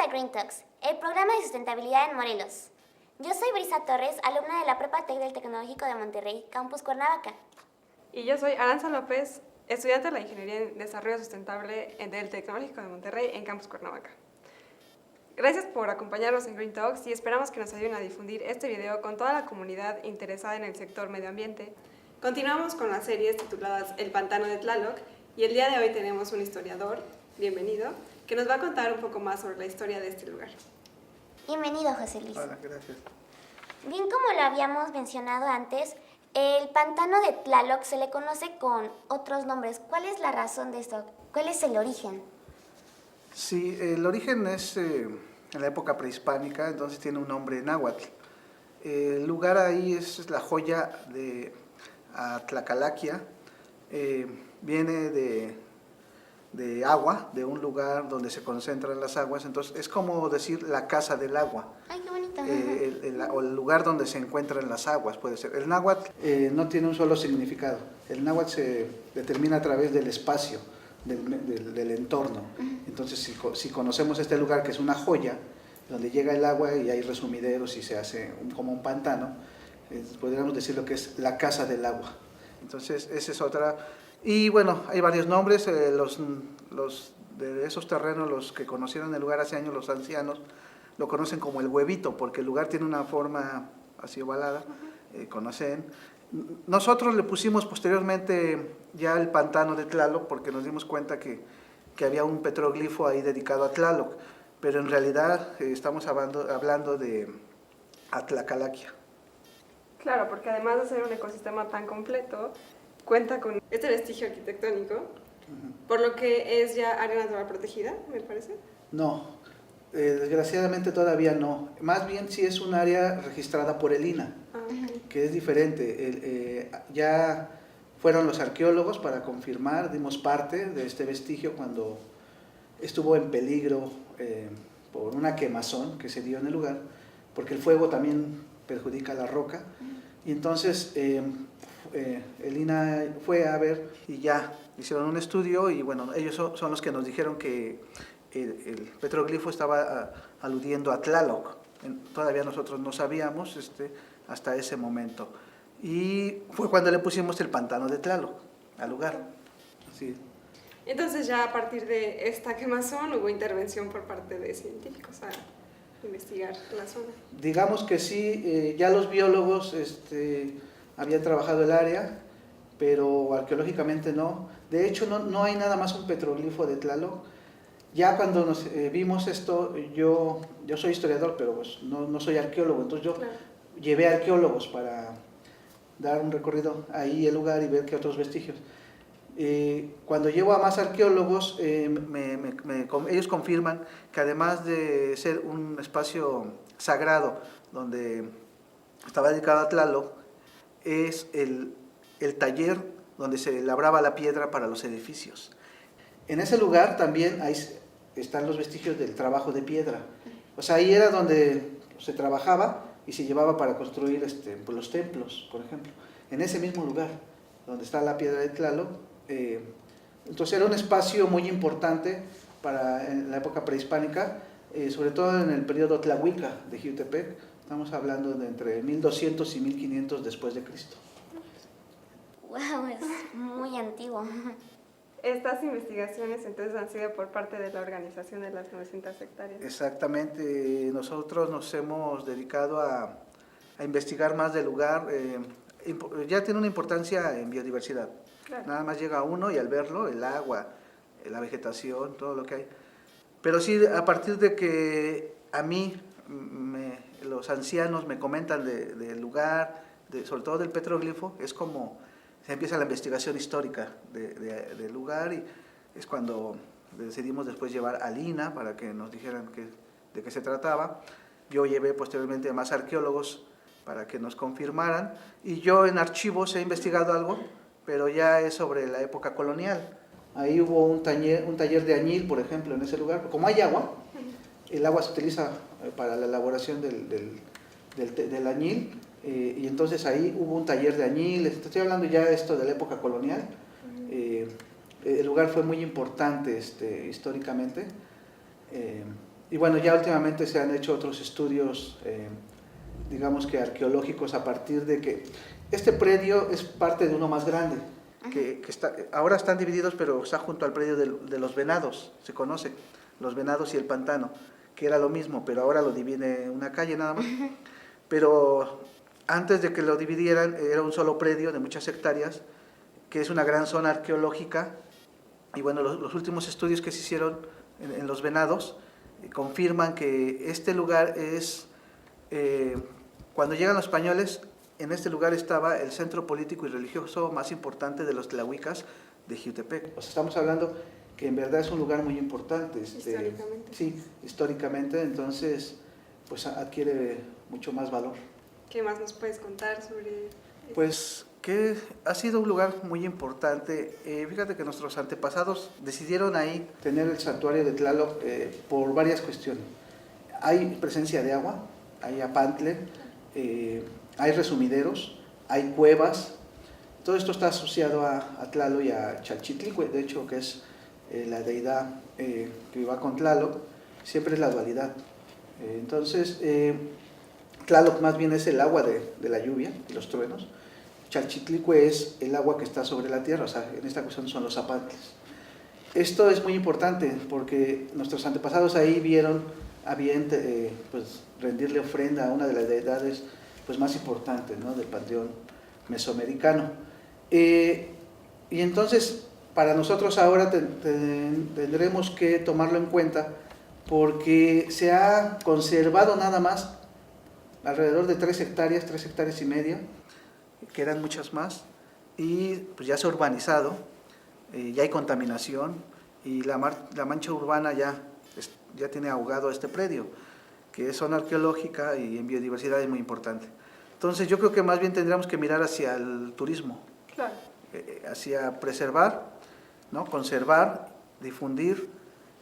a Green Talks, el programa de sustentabilidad en Morelos. Yo soy Brisa Torres, alumna de la Prepa Tec del Tecnológico de Monterrey, Campus Cuernavaca. Y yo soy Aranza López, estudiante de la Ingeniería en Desarrollo Sustentable del Tecnológico de Monterrey en Campus Cuernavaca. Gracias por acompañarnos en Green Talks y esperamos que nos ayuden a difundir este video con toda la comunidad interesada en el sector medio ambiente. Continuamos con las series tituladas El Pantano de Tlaloc y el día de hoy tenemos un historiador, bienvenido, que nos va a contar un poco más sobre la historia de este lugar. Bienvenido, José Luis. Hola, gracias. Bien, como lo habíamos mencionado antes, el pantano de Tlaloc se le conoce con otros nombres. ¿Cuál es la razón de esto? ¿Cuál es el origen? Sí, el origen es en la época prehispánica, entonces tiene un nombre náhuatl. El lugar ahí es la joya de Tlacalaquia, viene de agua, de un lugar donde se concentran las aguas, entonces es como decir la casa del agua. Ay, qué bonito. O el lugar donde se encuentran las aguas, puede ser. El náhuatl no tiene un solo significado, el náhuatl se determina a través del espacio, del entorno. Entonces, si conocemos este lugar que es una joya, donde llega el agua y hay resumideros y se hace como un pantano, podríamos decir lo que es la casa del agua. Entonces, esa es otra. Y bueno, hay varios nombres, los de esos terrenos, los que conocieron el lugar hace años, los ancianos, lo conocen como el huevito, porque el lugar tiene una forma así ovalada, conocen. Nosotros le pusimos posteriormente ya el pantano de Tlaloc porque nos dimos cuenta que había un petroglifo ahí dedicado a Tlaloc, pero en realidad estamos hablando de Tlacalaquia. Claro, porque además de ser un ecosistema tan completo, cuenta con este vestigio arquitectónico, por lo que es ya área natural protegida, me parece. No, desgraciadamente todavía no. Más bien sí es un área registrada por el INAH, que es diferente. Ya fueron los arqueólogos para confirmar, dimos parte de este vestigio cuando estuvo en peligro por una quemazón que se dio en el lugar, porque el fuego también perjudica la roca. Y entonces el INAH fue a ver y ya hicieron un estudio y bueno, ellos son los que nos dijeron que el petroglifo estaba aludiendo a Tlaloc. Todavía nosotros no sabíamos hasta ese momento. Y fue cuando le pusimos el pantano de Tlaloc al lugar. Así. Entonces ya a partir de esta quemazón hubo intervención por parte de científicos a investigar la zona. Digamos que sí, ya los biólogos habían trabajado el área, pero arqueológicamente no. De hecho no hay nada más un petroglifo de Tlaloc. Ya cuando nos vimos esto, yo soy historiador, pero pues no soy arqueólogo, entonces yo llevé arqueólogos para dar un recorrido ahí el lugar y ver qué otros vestigios. Cuando llevo a más arqueólogos, ellos confirman que además de ser un espacio sagrado donde estaba dedicado a Tlaloc, es el taller donde se labraba la piedra para los edificios. En ese lugar también están los vestigios del trabajo de piedra. O sea, ahí era donde se trabajaba y se llevaba para construir los templos, por ejemplo. En ese mismo lugar, donde está la piedra de Tlaloc. Entonces era un espacio muy importante en la época prehispánica, sobre todo en el periodo Tlahuica de Jiutepec. Estamos hablando de entre 1200 y 1500 después de Cristo. Wow, es muy antiguo. Estas investigaciones entonces han sido por parte de la organización de las 900 hectáreas. Exactamente, nosotros nos hemos dedicado a investigar más del lugar. Ya tiene una importancia en biodiversidad. Claro. Nada más llega uno y al verlo, el agua, la vegetación, todo lo que hay. Pero sí, a partir de que a mí los ancianos me comentan del lugar, sobre todo del petroglifo, es como se empieza la investigación histórica del lugar y es cuando decidimos después llevar al INAH para que nos dijeran de qué se trataba. Yo llevé posteriormente a más arqueólogos para que nos confirmaran y yo en archivos he investigado algo, pero ya es sobre la época colonial. Ahí hubo un taller de añil, por ejemplo, en ese lugar. Como hay agua, el agua se utiliza para la elaboración del añil, y entonces ahí hubo un taller de añil. Estoy hablando ya de esto de la época colonial. El lugar fue muy importante históricamente. Y bueno, ya últimamente se han hecho otros estudios, digamos que arqueológicos, a partir de que este predio es parte de uno más grande, que está, ahora están divididos, pero está junto al predio de los Venados, se conoce, los Venados y el Pantano, que era lo mismo, pero ahora lo divide una calle nada más. Pero antes de que lo dividieran, era un solo predio de muchas hectáreas, que es una gran zona arqueológica. Y bueno, los últimos estudios que se hicieron en los Venados confirman que este lugar es, cuando llegan los españoles, en este lugar estaba el centro político y religioso más importante de los tlahuicas de Jiutepec. O sea, estamos hablando que en verdad es un lugar muy importante. Históricamente. Sí, históricamente, entonces pues adquiere mucho más valor. ¿Qué más nos puedes contar sobre eso? Pues que ha sido un lugar muy importante. Fíjate que nuestros antepasados decidieron ahí tener el santuario de Tlaloc por varias cuestiones. Hay presencia de agua, hay apantle, hay resumideros, hay cuevas. Todo esto está asociado a Tlaloc y a Chalchitlicue, de hecho, que es la deidad que va con Tlaloc, siempre es la dualidad. Entonces, Tlaloc más bien es el agua de la lluvia y los truenos. Chalchitlicue es el agua que está sobre la tierra, o sea, en esta cuestión son los apantles. Esto es muy importante porque nuestros antepasados ahí vieron a bien pues, rendirle ofrenda a una de las deidades pues, más importantes, ¿no?, del panteón mesoamericano. Y entonces, para nosotros ahora tendremos que tomarlo en cuenta porque se ha conservado nada más alrededor de 3 hectáreas y media, quedan muchas más, y pues ya se ha urbanizado, ya hay contaminación, y la mancha urbana ya tiene ahogado este predio, que es zona arqueológica y en biodiversidad es muy importante. Entonces yo creo que más bien tendríamos que mirar hacia el turismo, Claro. hacia preservar, ¿no?, conservar, difundir,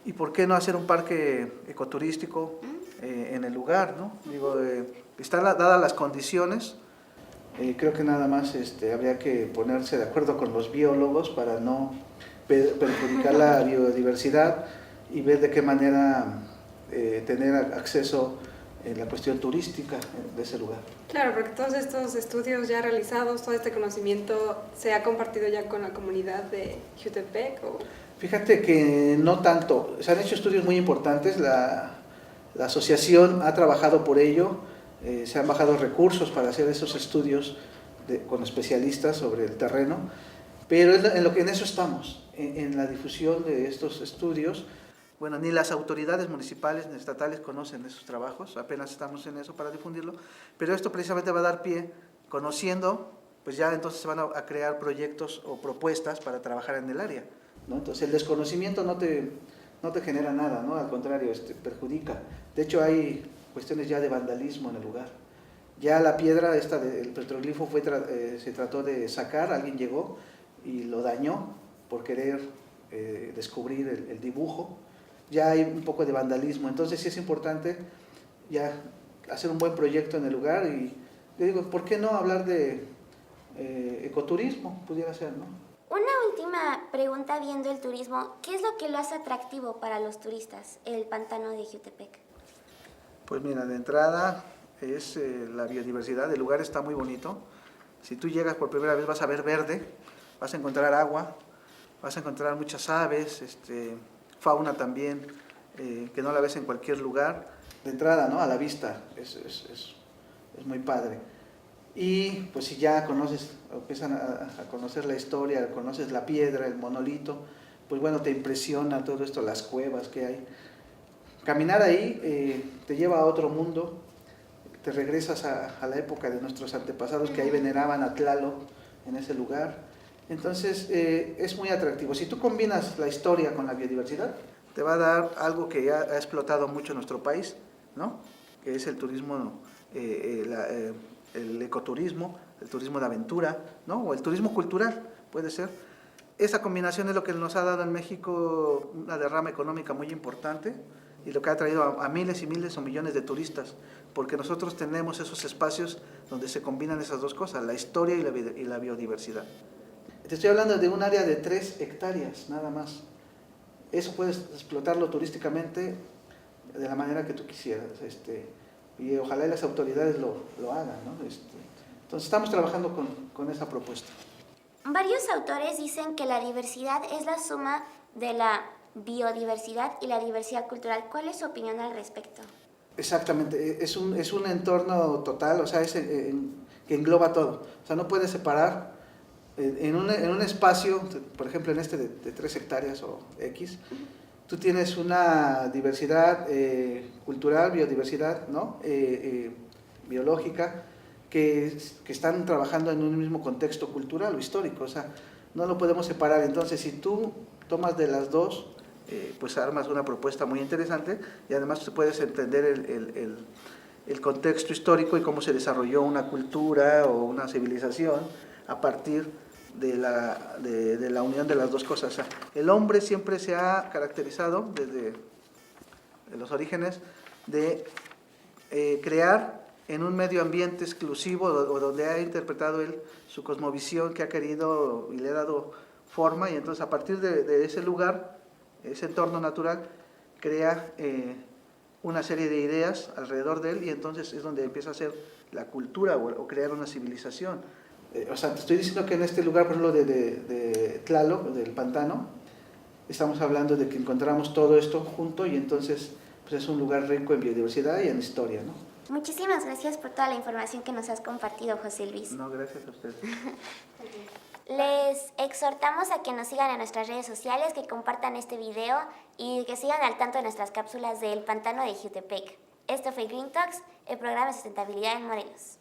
y por qué no hacer un parque ecoturístico en el lugar, ¿no? Digo, están dadas las condiciones. Creo que nada más habría que ponerse de acuerdo con los biólogos para no perjudicar la biodiversidad y ver de qué manera tener acceso en la cuestión turística de ese lugar. Claro, porque todos estos estudios ya realizados, todo este conocimiento se ha compartido ya con la comunidad de Jiutepec. ¿O? Fíjate que no tanto, se han hecho estudios muy importantes, la asociación ha trabajado por ello, se han bajado recursos para hacer esos estudios con especialistas sobre el terreno, pero en eso estamos, en la difusión de estos estudios. Bueno, ni las autoridades municipales ni estatales conocen esos trabajos, apenas estamos en eso para difundirlo, pero esto precisamente va a dar pie, conociendo, pues ya entonces se van a crear proyectos o propuestas para trabajar en el área, ¿no? Entonces el desconocimiento no te genera nada, ¿no? Al contrario, perjudica. De hecho hay cuestiones ya de vandalismo en el lugar. Ya la piedra esta del petroglifo se trató de sacar, alguien llegó y lo dañó por querer descubrir el dibujo. Ya hay un poco de vandalismo, entonces sí es importante ya hacer un buen proyecto en el lugar y yo digo, ¿por qué no hablar de ecoturismo? Pudiera ser, ¿no? Una última pregunta viendo el turismo, ¿qué es lo que lo hace atractivo para los turistas, el pantano de Jiutepec? Pues mira, de entrada es la biodiversidad, el lugar está muy bonito. Si tú llegas por primera vez vas a ver verde, vas a encontrar agua, vas a encontrar muchas aves, fauna también, que no la ves en cualquier lugar. De entrada, ¿no?, a la vista, es muy padre. Y pues si ya empiezan a conocer la historia, conoces la piedra, el monolito, pues bueno, te impresiona todo esto, las cuevas que hay. Caminar ahí te lleva a otro mundo, te regresas a la época de nuestros antepasados que ahí veneraban a Tlaloc en ese lugar. Entonces es muy atractivo. Si tú combinas la historia con la biodiversidad, te va a dar algo que ya ha explotado mucho en nuestro país, ¿no?, que es el turismo, el ecoturismo, el turismo de aventura, ¿no?, o el turismo cultural, puede ser. Esa combinación es lo que nos ha dado en México una derrama económica muy importante y lo que ha traído a miles y miles o millones de turistas, porque nosotros tenemos esos espacios donde se combinan esas dos cosas, la historia y la biodiversidad. Te estoy hablando de un área de 3 hectáreas, nada más. Eso puedes explotarlo turísticamente de la manera que tú quisieras. Y ojalá y las autoridades lo hagan, ¿no? Entonces estamos trabajando con esa propuesta. Varios autores dicen que la diversidad es la suma de la biodiversidad y la diversidad cultural. ¿Cuál es su opinión al respecto? Exactamente, es un entorno total, o sea, que engloba todo. O sea, no puedes separar en un espacio, por ejemplo, en de 3 hectáreas o X, tú tienes una diversidad cultural, biodiversidad, ¿no? Biológica, que están trabajando en un mismo contexto cultural o histórico, o sea, no lo podemos separar. Entonces, si tú tomas de las dos, pues armas una propuesta muy interesante y además tú puedes entender el contexto histórico y cómo se desarrolló una cultura o una civilización a partir de la unión de las dos cosas. O sea, el hombre siempre se ha caracterizado desde los orígenes de crear en un medio ambiente exclusivo o donde ha interpretado él su cosmovisión que ha querido y le ha dado forma, y entonces a partir de ese lugar, ese entorno natural, crea una serie de ideas alrededor de él, y entonces es donde empieza a ser la cultura o crear una civilización. O sea, te estoy diciendo que en este lugar, por ejemplo, de Tlaloc, del pantano, estamos hablando de que encontramos todo esto junto, y entonces pues es un lugar rico en biodiversidad y en historia, ¿no? Muchísimas gracias por toda la información que nos has compartido, José Luis. No, gracias a ustedes. Les exhortamos a que nos sigan en nuestras redes sociales, que compartan este video y que sigan al tanto de nuestras cápsulas del pantano de Jiutepec. Esto fue Green Talks, el programa de sustentabilidad en Morelos.